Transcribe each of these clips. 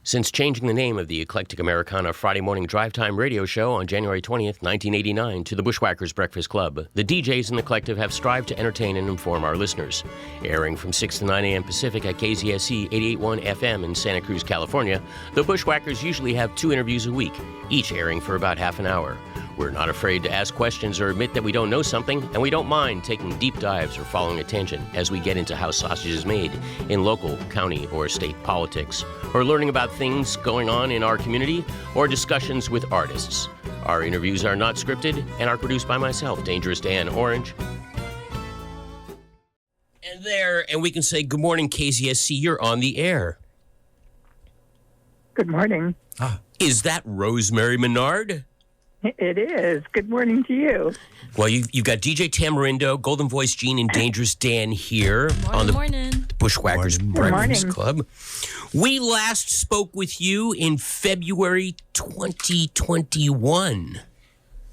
Since changing the name of the Eclectic Americana Friday morning drive time radio show on January 20th, 1989 to the Bushwhackers Breakfast Club, the DJs in the collective have strived to entertain and inform our listeners. Airing from 6 to 9 a.m. Pacific at KZSC 88.1 FM in Santa Cruz, California, the Bushwhackers usually have 2 interviews a week, each airing for about half an hour. We're not afraid to ask questions or admit that we don't know something, and we don't mind taking deep dives or following a tangent as we get into how sausage is made in local, county, or state politics, or learning about things going on in our community, or discussions with artists. Our interviews are not scripted and are produced by myself, Dangerous Dan Orange. And we can say, good morning, KZSC, you're on the air. Good morning. Is that Rosemary Menard? It is. Good morning to you. Well, you've got DJ Tamarindo, Golden Voice Gene, and Dangerous Dan here on the Bushwhackers Breakfast Club. We last spoke with you in February 2021.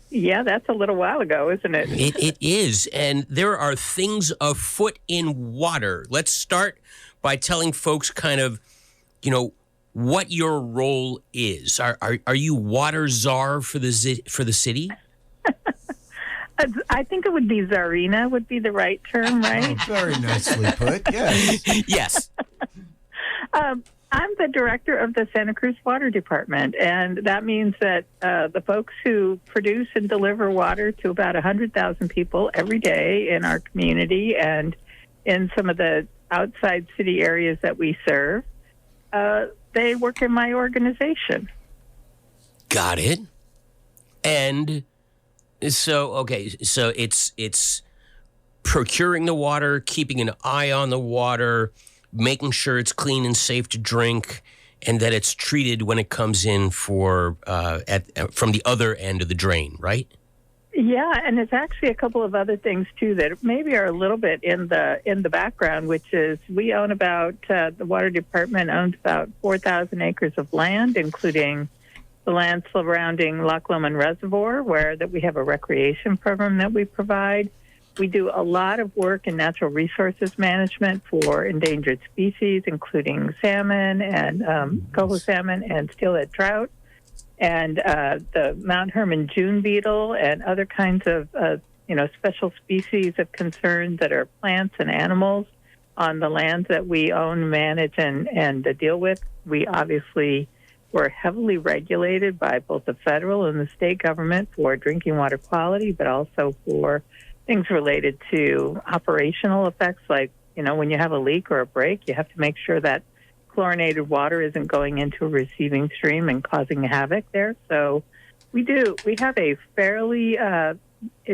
Yeah, that's a little while ago, isn't it? It is, and there are things afoot in water. Let's start by telling folks kind of, what your role is. Are you water czar for the city? I think it would be czarina would be the right term, right? Oh, very nicely put, yes. Yes. I'm the director of the Santa Cruz Water Department, and that means that the folks who produce and deliver water to about 100,000 people every day in our community and in some of the outside city areas that we serve, they work in my organization. Got it. And so it's procuring the water, keeping an eye on the water, making sure it's clean and safe to drink, and that it's treated when it comes in from the other end of the drain, right? Yeah, and it's actually a couple of other things too that maybe are a little bit in the background, which is we own the water department owns about 4,000 acres of land, including the land surrounding Loch Lomond Reservoir, where that we have a recreation program that we provide. We do a lot of work in natural resources management for endangered species, including salmon and coho salmon and steelhead trout, and the Mount Herman June beetle and other kinds of, special species of concern that are plants and animals on the lands that we own, manage, and deal with. We obviously were heavily regulated by both the federal and the state government for drinking water quality, but also for things related to operational effects, like, when you have a leak or a break, you have to make sure that chlorinated water isn't going into a receiving stream and causing havoc there. So we have a fairly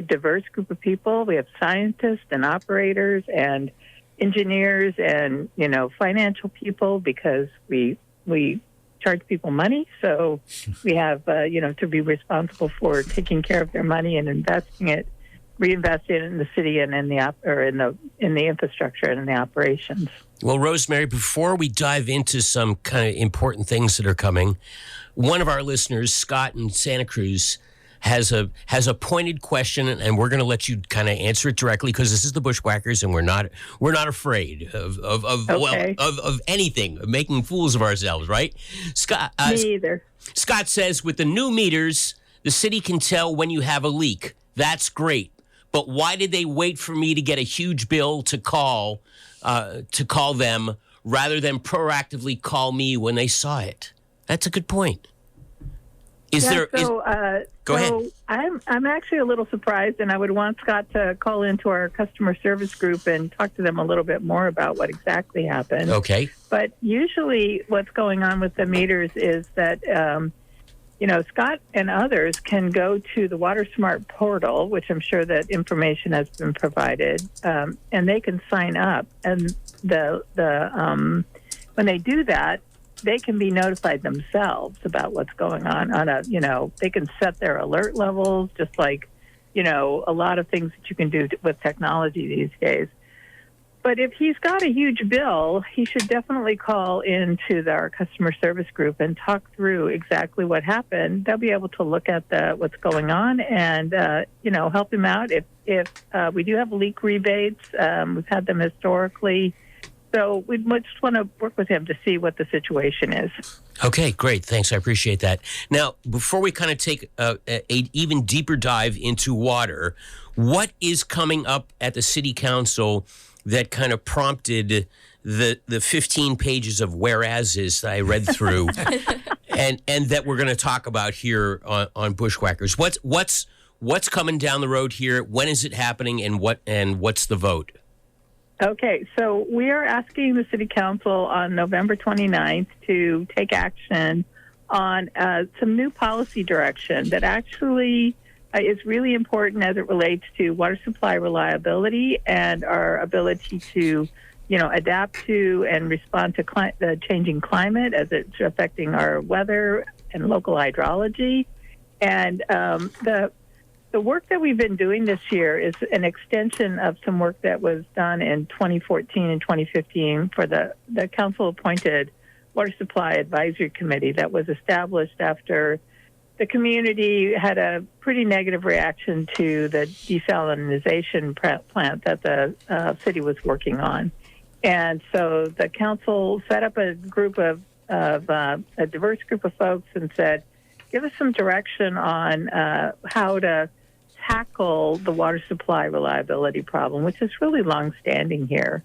diverse group of people. We have scientists and operators and engineers and, financial people, because we charge people money. So we have, to be responsible for taking care of their money and reinvest it in the city and in the infrastructure and in the operations. Well, Rosemary, before we dive into some kind of important things that are coming, one of our listeners, Scott in Santa Cruz, has a pointed question, and we're going to let you kind of answer it directly, because this is the Bushwhackers, and we're not afraid of anything, of making fools of ourselves, right? Scott, Me either. Scott says, with the new meters, the city can tell when you have a leak. That's great. But why did they wait for me to get a huge bill to call them rather than proactively call me when they saw it? That's a good point. Go ahead. I'm actually a little surprised, and I would want Scott to call into our customer service group and talk to them a little bit more about what exactly happened. Okay. But usually what's going on with the meters is that Scott and others can go to the WaterSmart portal, which I'm sure that information has been provided, and they can sign up. And when they do that, they can be notified themselves about what's going on. They can set their alert levels, just like a lot of things that you can do with technology these days. But if he's got a huge bill, he should definitely call into our customer service group and talk through exactly what happened. They'll be able to look at what's going on and, help him out. If we do have leak rebates, we've had them historically. So we just want to work with him to see what the situation is. Okay, great. Thanks. I appreciate that. Now, before we kind of take a even deeper dive into water, what is coming up at the City Council that kind of prompted the 15 pages of whereases that I read through and that we're going to talk about here on Bushwhackers? What's coming down the road here? When is it happening, and what's the vote? Okay, so we are asking the City Council on November 29th to take action on some new policy direction that actually is really important as it relates to water supply reliability and our ability to, adapt to and respond to the changing climate as it's affecting our weather and local hydrology. And the work that we've been doing this year is an extension of some work that was done in 2014 and 2015 for the council-appointed Water Supply Advisory Committee that was established after the community had a pretty negative reaction to the desalinization plant that the city was working on. And so the council set up a group of a diverse group of folks and said, give us some direction on how to tackle the water supply reliability problem, which is really long-standing here.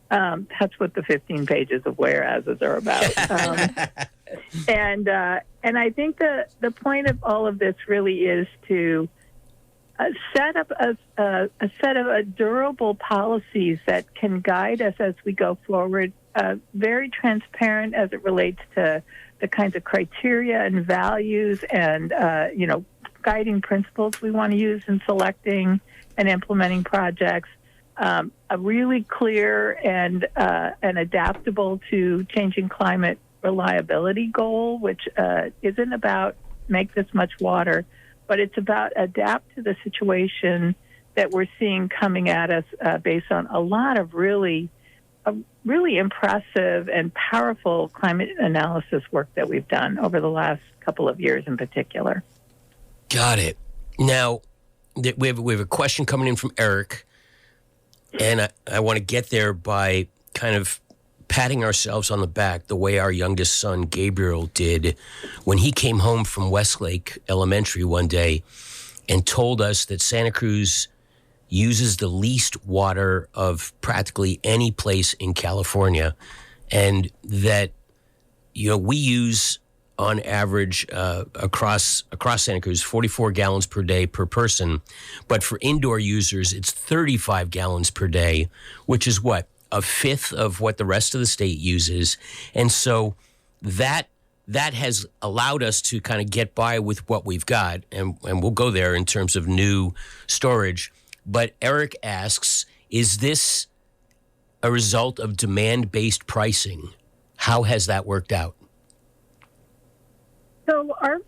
That's what the 15 pages of whereases are about. And I think the point of all of this really is to set up a set of durable policies that can guide us as we go forward, very transparent as it relates to the kinds of criteria and values and, guiding principles we want to use in selecting and implementing projects, a really clear and adaptable to changing climate reliability goal, which isn't about make this much water, but it's about adapt to the situation that we're seeing coming at us based on a lot of really impressive and powerful climate analysis work that we've done over the last couple of years in particular. Got it. Now, we have a question coming in from Eric, and I want to get there by kind of patting ourselves on the back the way our youngest son, Gabriel, did when he came home from Westlake Elementary one day and told us that Santa Cruz uses the least water of practically any place in California, and that, we use on average across Santa Cruz 44 gallons per day per person, but for indoor users it's 35 gallons per day, which is what, a fifth of what the rest of the state uses. And so that has allowed us to kind of get by with what we've got, and we'll go there in terms of new storage. But Eric asks, is this a result of demand-based pricing? How has that worked out? So our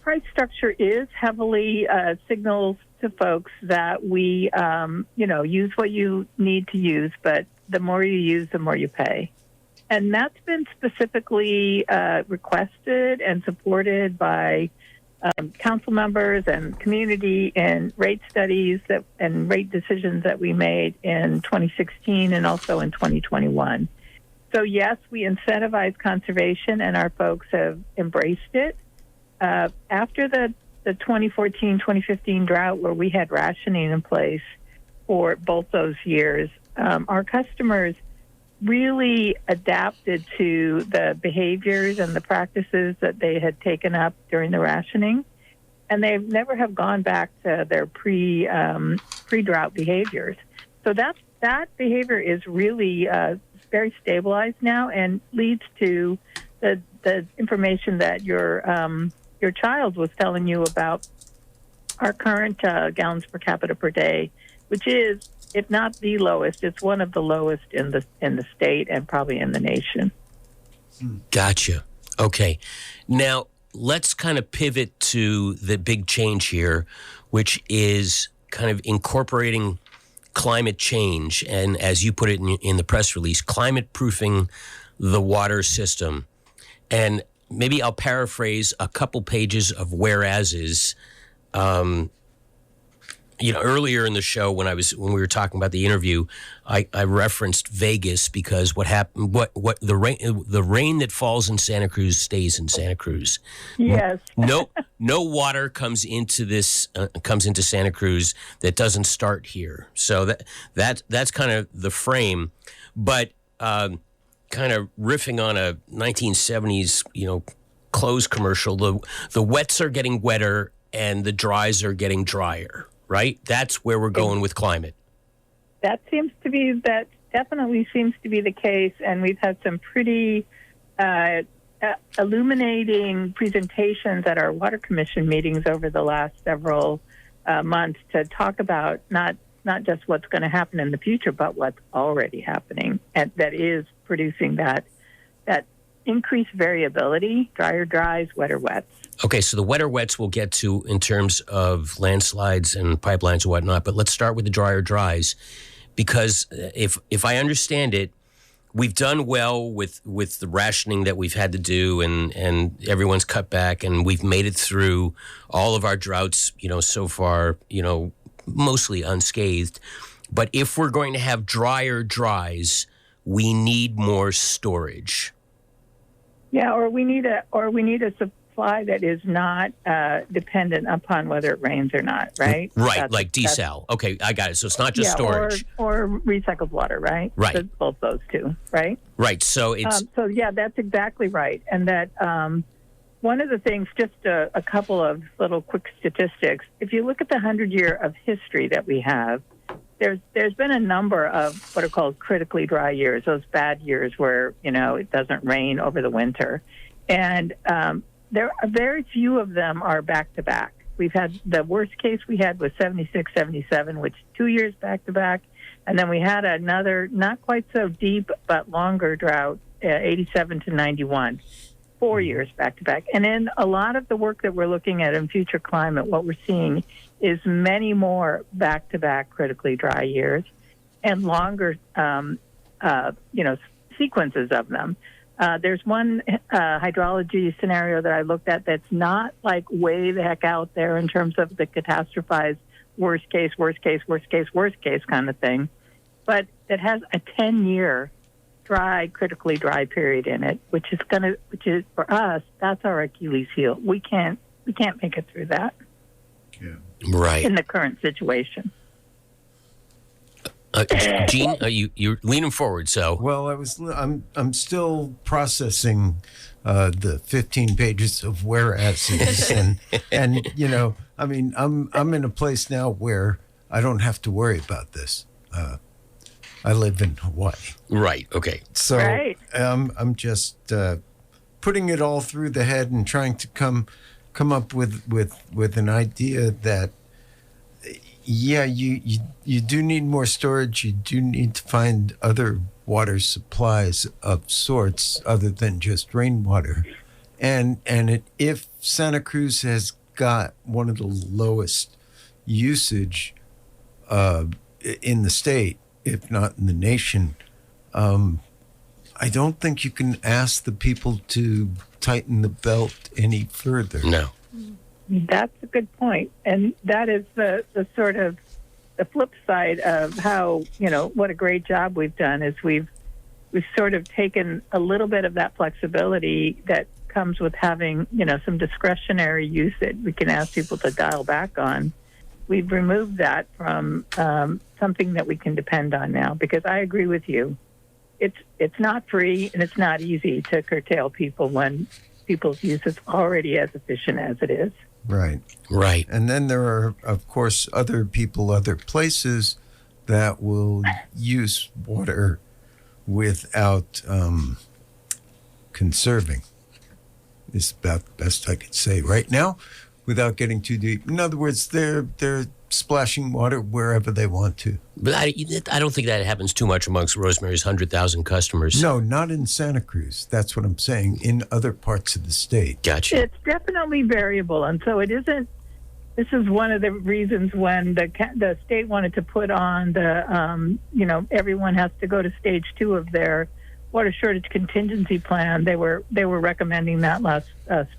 price structure is heavily signals to folks that we, use what you need to use, but the more you use, the more you pay. And that's been specifically requested and supported by council members and community and rate studies and rate decisions that we made in 2016 and also in 2021. So yes, we incentivize conservation, and our folks have embraced it. After the 2014-2015 drought, where we had rationing in place for both those years, our customers really adapted to the behaviors and the practices that they had taken up during the rationing, and they never have gone back to their pre-drought behaviors. So that behavior is really very stabilized now and leads to the information that your child was telling you about our current gallons per capita per day, which is, if not the lowest, it's one of the lowest in the state and probably in the nation. Gotcha. Okay. Now, let's kind of pivot to the big change here, which is kind of incorporating climate change, and as you put it in the press release, climate proofing the water system. And maybe I'll paraphrase a couple pages of whereases earlier in the show when we were talking about the interview, I referenced Vegas because what happened, what the rain that falls in Santa Cruz stays in Santa Cruz. Yes. No water comes into Santa Cruz that doesn't start here. So that's kind of the frame, but kind of riffing on a 1970s clothes commercial. The wets are getting wetter and the dries are getting drier. Right? That's where we're going with climate. That definitely seems to be the case, and we've had some pretty illuminating presentations at our Water Commission meetings over the last several months to talk about not just what's going to happen in the future, but what's already happening, and that is producing that increased variability, drier dries, wetter wets. Okay, so the wetter wets we'll get to in terms of landslides and pipelines and whatnot, but let's start with the drier dries, because if I understand it, we've done well with the rationing that we've had to do, and everyone's cut back, and we've made it through all of our droughts, so far, mostly unscathed. But if we're going to have drier dries, we need more storage. Yeah, or we need a supply that is not dependent upon whether it rains or not, right? Right, like desal. Okay, I got it. So it's not just storage. Or recycled water, right? Right. So both those two, right? Right, so it's... that's exactly right. And that one of the things, just a couple of little quick statistics, if you look at the 100-year of history that we have, there's been a number of what are called critically dry years, those bad years where, it doesn't rain over the winter. And there are very few of them are back-to-back. We've had the worst case we had was 76, 77, which 2 years back-to-back. And then we had another not quite so deep but longer drought, 87 to 91, 4 years back-to-back. And in a lot of the work that we're looking at in future climate, what we're seeing is many more back-to-back critically dry years and longer, sequences of them. There's one hydrology scenario that I looked at that's not like way the heck out there in terms of the catastrophized worst case kind of thing, but it has a 10-year critically dry period in it, which is for us, that's our Achilles heel. We can't make it through that. Yeah. Right. In the current situation. Gene, you're leaning forward, so. Well, I'm still processing the 15 pages of whereases, and I'm in a place now where I don't have to worry about this. I live in Hawaii. Right. Okay. So right. I'm just putting it all through the head and trying to come up with an idea that, yeah, you do need more storage. You do need to find other water supplies of sorts other than just rainwater. If Santa Cruz has got one of the lowest usage in the state, if not in the nation, I don't think you can ask the people to tighten the belt any further. No. That's a good point. And that is the sort of the flip side of how, what a great job we've done is we've sort of taken a little bit of that flexibility that comes with having, some discretionary use that we can ask people to dial back on. We've removed that from something that we can depend on now, because I agree with you. It's not free and it's not easy to curtail people when people's use is already as efficient as it is. Right. Right. And then there are, of course, other people, other places that will use water without conserving. Is about the best I could say right now without getting too deep. In other words, they're splashing water wherever they want to. But I don't think that happens too much amongst Rosemary's 100,000 customers. No, not in Santa Cruz. That's what I'm saying. In other parts of the state. Gotcha. It's definitely variable. And so it isn't, this is one of the reasons when the state wanted to put on the, everyone has to go to stage 2 of their water shortage contingency plan. They were recommending that last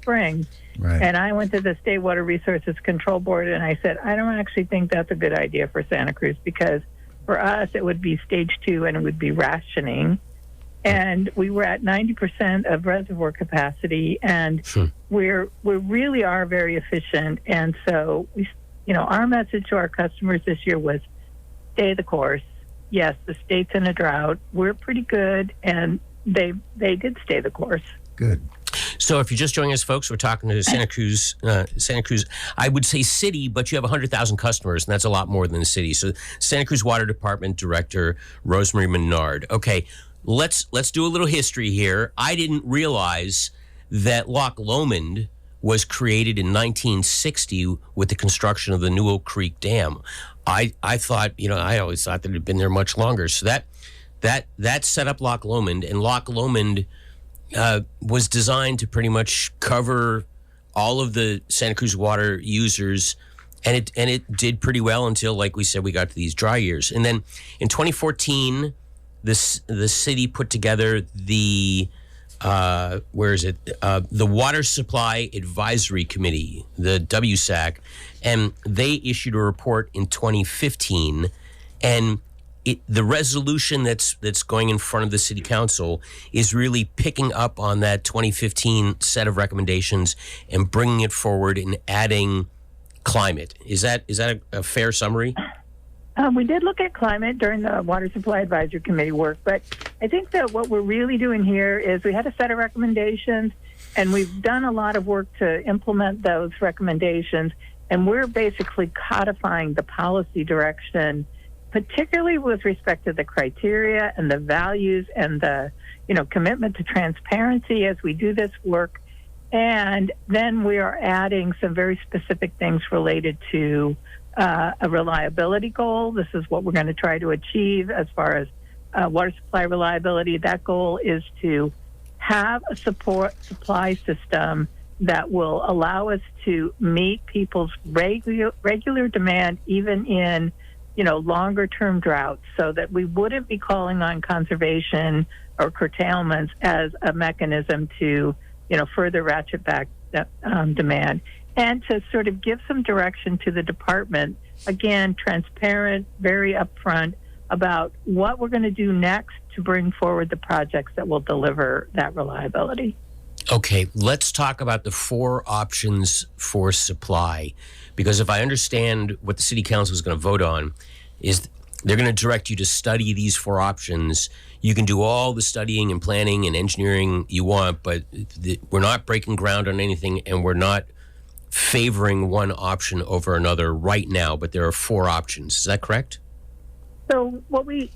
spring. Right. And I went to the State Water Resources Control Board and I said, I don't actually think that's a good idea for Santa Cruz, because for us it would be stage 2 and it would be rationing. And we were at 90% of reservoir capacity, and we really are very efficient. And so our message to our customers this year was stay the course. Yes, the state's in a drought. We're pretty good, and they did stay the course. Good. So if you're just joining us, folks, we're talking to Santa Cruz, I would say city, but you have 100,000 customers, and that's a lot more than a city. So Santa Cruz Water Department Director Rosemary Menard. Okay, let's do a little history here. I didn't realize that Loch Lomond was created in 1960 with the construction of the Newell Creek Dam. I thought, I always thought that it had been there much longer. So that set up Loch Lomond, and Loch Lomond was designed to pretty much cover all of the Santa Cruz water users, and it did pretty well until, like we said, we got to these dry years. And then in 2014, the city put together the the Water Supply Advisory Committee, the WSAC, and they issued a report in 2015, and the resolution that's going in front of the city council is really picking up on that 2015 set of recommendations and bringing it forward and adding climate. Is that a fair summary? We did look at climate during the Water Supply Advisory Committee work, but I think that what we're really doing here is we had a set of recommendations, and we've done a lot of work to implement those recommendations, and we're basically codifying the policy direction, particularly with respect to the criteria and the values and the commitment to transparency as we do this work. And then we are adding some very specific things related to a reliability goal. This is what we're going to try to achieve as far as water supply reliability. That goal is to have a supply system that will allow us to meet people's regular demand, even in longer term droughts, so that we wouldn't be calling on conservation or curtailments as a mechanism to further ratchet back demand, and to sort of give some direction to the department, again, transparent, very upfront about what we're going to do next to bring forward the projects that will deliver that reliability. Okay, let's talk about the 4 options for supply, because if I understand what the city council is going to vote on, is they're going to direct you to study these 4 options. You can do all the studying and planning and engineering you want, but we're not breaking ground on anything, and we're not favoring one option over another right now, but there are 4 options. Is that correct? So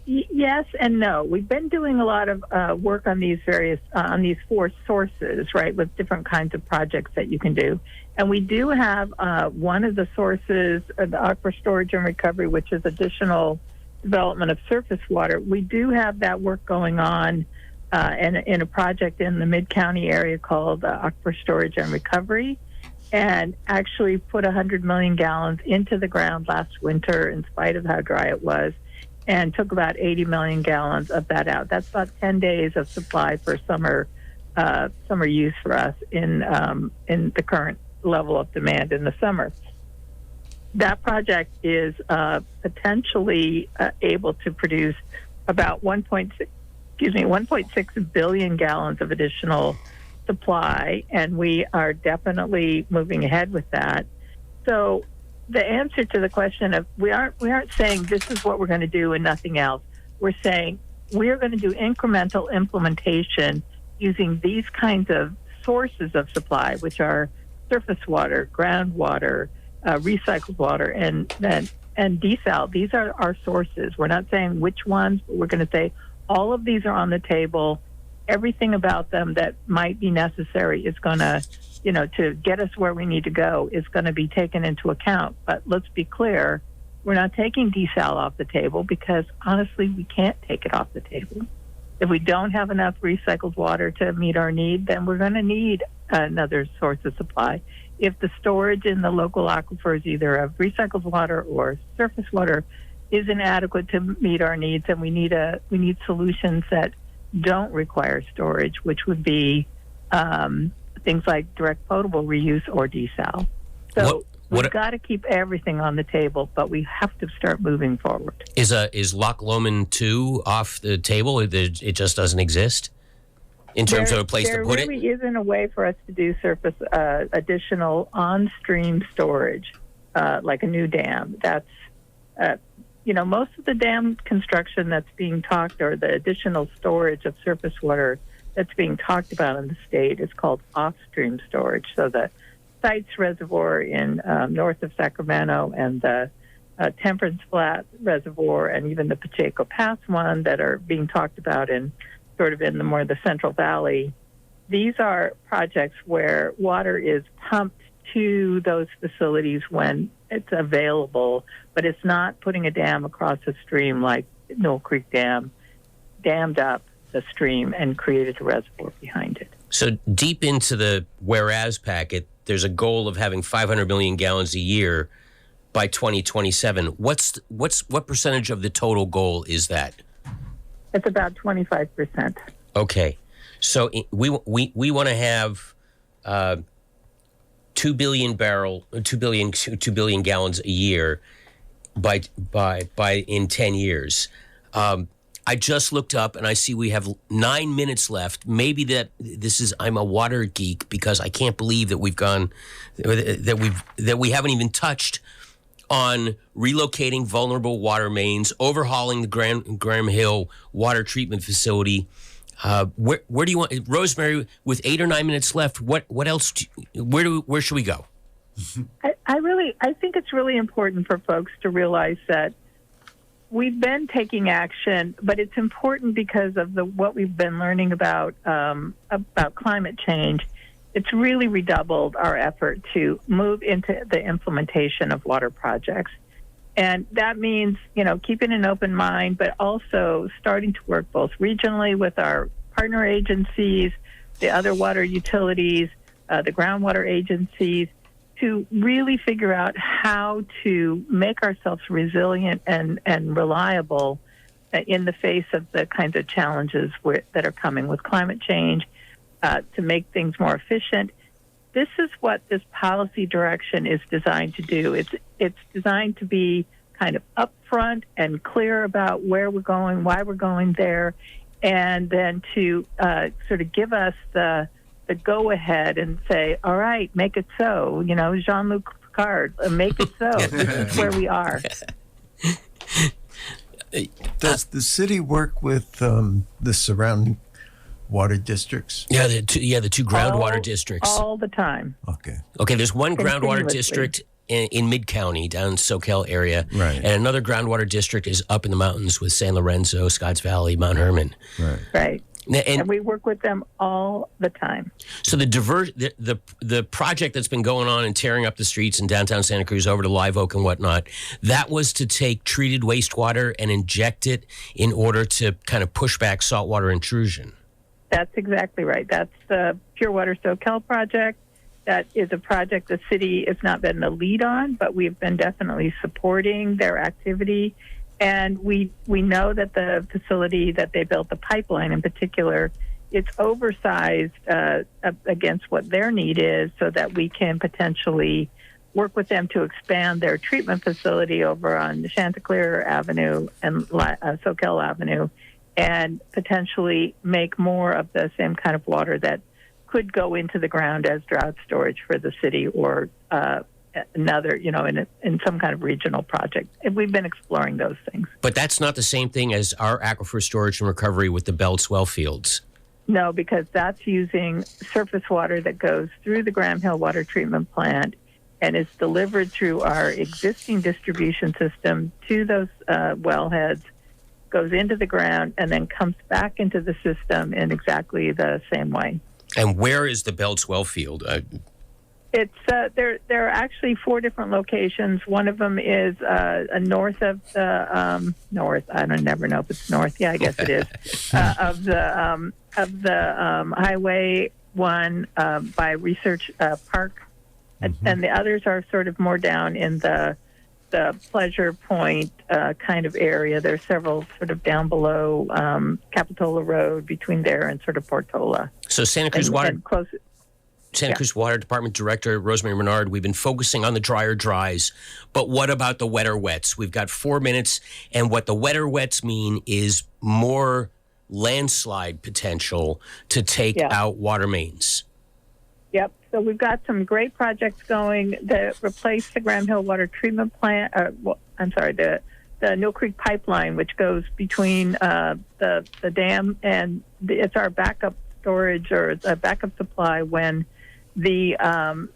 yes and no. We've been doing a lot of work on these various, on these 4 sources, right, with different kinds of projects that you can do. And we do have one of the sources, the aquifer storage and recovery, which is additional development of surface water. We do have that work going on in a project in the Mid-County area called aquifer storage and recovery, and actually put 100 million gallons into the ground last winter in spite of how dry it was, and took about 80 million gallons of that out. That's about 10 days of supply for summer use for us in the current level of demand in the summer. That project is potentially able to produce about 1.6 billion gallons of additional supply, and we are definitely moving ahead with that. So the answer to the question of we aren't saying this is what we're going to do and nothing else. We're saying we're going to do incremental implementation using these kinds of sources of supply, which are surface water, groundwater, recycled water, and desal. These are our sources. We're not saying which ones, but we're going to say all of these are on the table. Everything about them that might be necessary is going to, to get us where we need to go is going to be taken into account. But let's be clear, we're not taking desal off the table because, honestly, we can't take it off the table. If we don't have enough recycled water to meet our need, then we're going to need another source of supply. If the storage in the local aquifers, either of recycled water or surface water, isn't adequate to meet our needs, and we need solutions that don't require storage, which would be things like direct potable reuse or desal. So we've got to keep everything on the table, but we have to start moving forward. Is Loch Lomond 2 off the table? It just doesn't exist in terms of a place to put it? There really isn't a way for us to do surface additional on-stream storage, like a new dam. That's, most of the dam construction that's being talked, or the additional storage of surface water that's being talked about in the state, is called off-stream storage. So the Sites Reservoir in north of Sacramento, and the Temperance Flat Reservoir, and even the Pacheco Pass one that are being talked about in sort of in the Central Valley. These are projects where water is pumped to those facilities when it's available, but it's not putting a dam across a stream like Knoll Creek Dam, dammed up the stream and created a reservoir behind it. So deep into the whereas packet, there's a goal of having 500 million gallons a year by 2027. What percentage of the total goal is that? It's about 25%. Okay, so we want to have 2 billion gallons a year by in 10 years. I just looked up and I see we have 9 minutes left. Maybe I'm a water geek because I can't believe that we haven't even touched on relocating vulnerable water mains, overhauling the Graham Hill water treatment facility. Where do you want, Rosemary? With 8 or 9 minutes left, what else? Where should we go? I think it's really important for folks to realize that we've been taking action, but it's important because of what we've been learning about climate change. It's really redoubled our effort to move into the implementation of water projects. And that means, keeping an open mind, but also starting to work both regionally with our partner agencies, the other water utilities, the groundwater agencies, to really figure out how to make ourselves resilient and reliable in the face of the kinds of challenges that are coming with climate change, to make things more efficient. This is what this policy direction is designed to do. It's designed to be kind of upfront and clear about where we're going, why we're going there, and then to sort of give us the go-ahead and say, all right, make it so. Jean-Luc Picard, make it so. This is where we are. Does the city work with the surrounding water districts? Yeah, the two groundwater districts. All the time. Okay, there's one groundwater district in Mid-County, down in Soquel area. Right. And another groundwater district is up in the mountains with San Lorenzo, Scotts Valley, Mount Herman. Right. And we work with them all the time. So the project that's been going on and tearing up the streets in downtown Santa Cruz over to Live Oak and whatnot, that was to take treated wastewater and inject it in order to kind of push back saltwater intrusion. That's exactly right. That's the Pure Water Soquel project. That is a project the city has not been the lead on, but we've been definitely supporting their activity. And we know that the facility that they built, the pipeline in particular, it's oversized against what their need is, so that we can potentially work with them to expand their treatment facility over on Chanticleer Avenue and Soquel Avenue, and potentially make more of the same kind of water that could go into the ground as drought storage for the city, or another, in some kind of regional project. And we've been exploring those things. But that's not the same thing as our aquifer storage and recovery with the Belt Swell fields. No, because that's using surface water that goes through the Graham Hill water treatment plant and is delivered through our existing distribution system to those wellheads, goes into the ground, and then comes back into the system in exactly the same way. And where is the Belt Swell field? It's there are actually 4 different locations. One of them is north of the north. I don't never know if it's north. Yeah, I guess it is of the Highway 1 by Research Park, and the others are sort of more down in the the Pleasure Point kind of area. There's several sort of down below Capitola Road between there and sort of Portola. So Santa Cruz Cruz Water Department Director Rosemary Menard, we've been focusing on the drier dries, but what about the wetter wets? We've got 4 minutes, and what the wetter wets mean is more landslide potential to take out water mains. Yep. So we've got some great projects going that replace the Graham Hill Water Treatment Plant. The Mill Creek Pipeline, which goes between the dam and it's our backup storage or the backup supply when the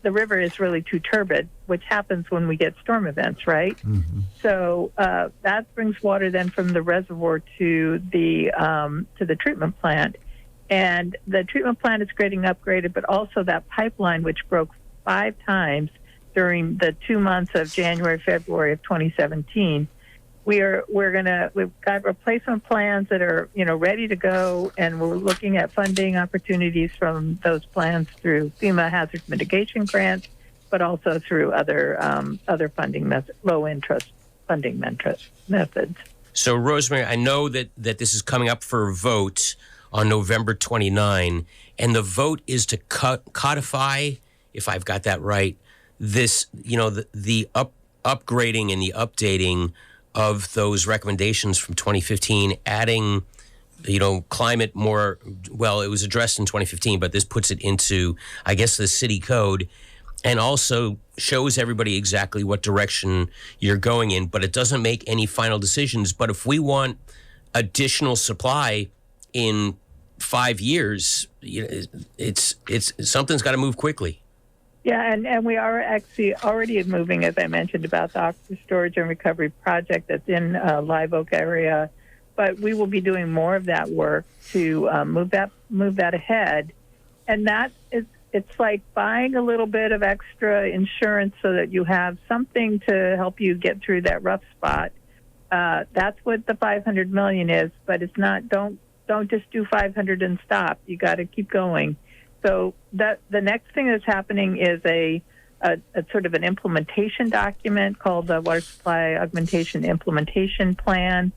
river is really too turbid, which happens when we get storm events, right? Mm-hmm. So that brings water then from the reservoir to the treatment plant. And the treatment plant is getting upgraded, but also that pipeline, which broke 5 times during the 2 months of January, February of 2017. We've got replacement plans that are, ready to go, and we're looking at funding opportunities from those plans through FEMA hazard mitigation grants, but also through other funding methods, low interest funding methods. So, Rosemary, I know that this is coming up for a vote on November 29, and the vote is to codify, if I've got that right, this, the upgrading and the updating of those recommendations from 2015, adding, climate more, well, it was addressed in 2015, but this puts it into, I guess, the city code, and also shows everybody exactly what direction you're going in, but it doesn't make any final decisions. But if we want additional supply in 5 years, it's something's got to move quickly. Yeah, and we are actually already moving, as I mentioned, about the aquifer storage and recovery project that's in Live Oak area, but we will be doing more of that work to move that ahead, and it's like buying a little bit of extra insurance so that you have something to help you get through that rough spot. That's what the $500 million is, but it's not. Don't just do 500 and stop. You got to keep going. So the next thing that's happening is a sort of an implementation document called the Water Supply Augmentation Implementation Plan,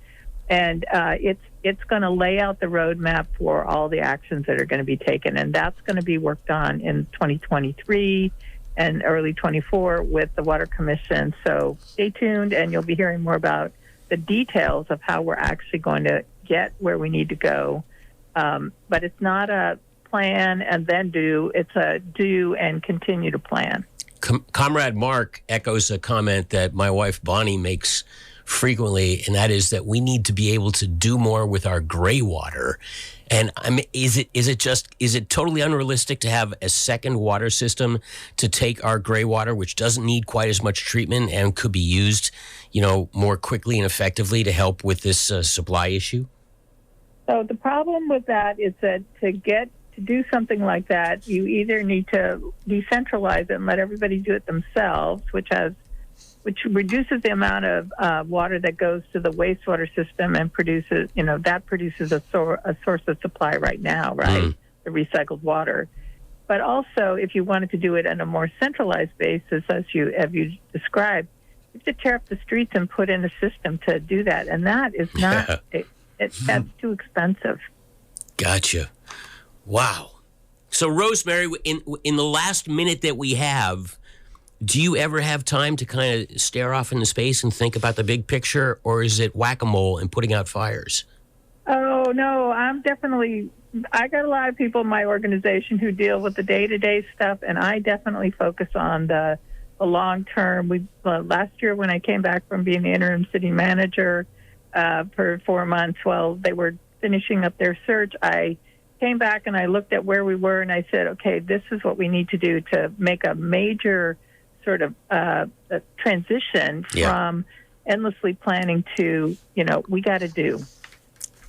and it's going to lay out the roadmap for all the actions that are going to be taken, and that's going to be worked on in 2023 and early 24 with the Water Commission. So stay tuned, and you'll be hearing more about the details of how we're actually going to get where we need to go. But it's not a plan and then do, it's a do and continue to plan. Comrade Mark echoes a comment that my wife Bonnie makes frequently, and that is that we need to be able to do more with our gray water. And I mean, is it totally unrealistic to have a second water system to take our gray water, which doesn't need quite as much treatment and could be used, more quickly and effectively to help with this supply issue? So the problem with that is that to do something like that, you either need to decentralize it and let everybody do it themselves, which reduces the amount of water that goes to the wastewater system and produces a source of supply right now, right? The recycled water. But also, if you wanted to do it on a more centralized basis, as you described, you have to tear up the streets and put in a system to do that, and that is not that's too expensive. Gotcha. Wow. So, Rosemary, in the last minute that we have, do you ever have time to kind of stare off into space and think about the big picture, or is it whack-a-mole and putting out fires? Oh, no, I got a lot of people in my organization who deal with the day-to-day stuff, and I definitely focus on the long-term. Last year when I came back from being the interim city manager for 4 months while they were finishing up their search, I came back and I looked at where we were, and I said, okay, this is what we need to do to make a major sort of a transition from endlessly planning to, we got to do.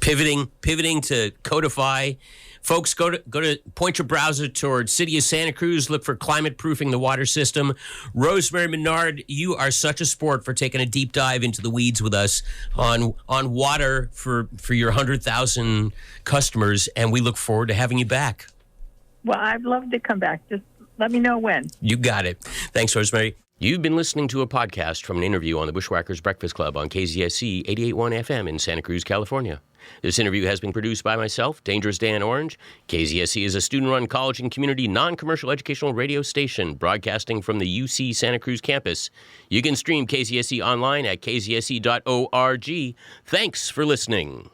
Pivoting to codify. Folks, go to point your browser towards City of Santa Cruz. Look for climate proofing the water system. Rosemary Menard, you are such a sport for taking a deep dive into the weeds with us on water for your 100,000 customers, and we look forward to having you back. Well, I'd love to come back. Just let me know when. You got it. Thanks, Rosemary. You've been listening to a podcast from an interview on the Bushwhackers Breakfast Club on KZSC 88.1 FM in Santa Cruz, California. This interview has been produced by myself, Dangerous Dan Orange. KZSC is a student-run college and community non-commercial educational radio station broadcasting from the UC Santa Cruz campus. You can stream KZSC online at kzsc.org. Thanks for listening.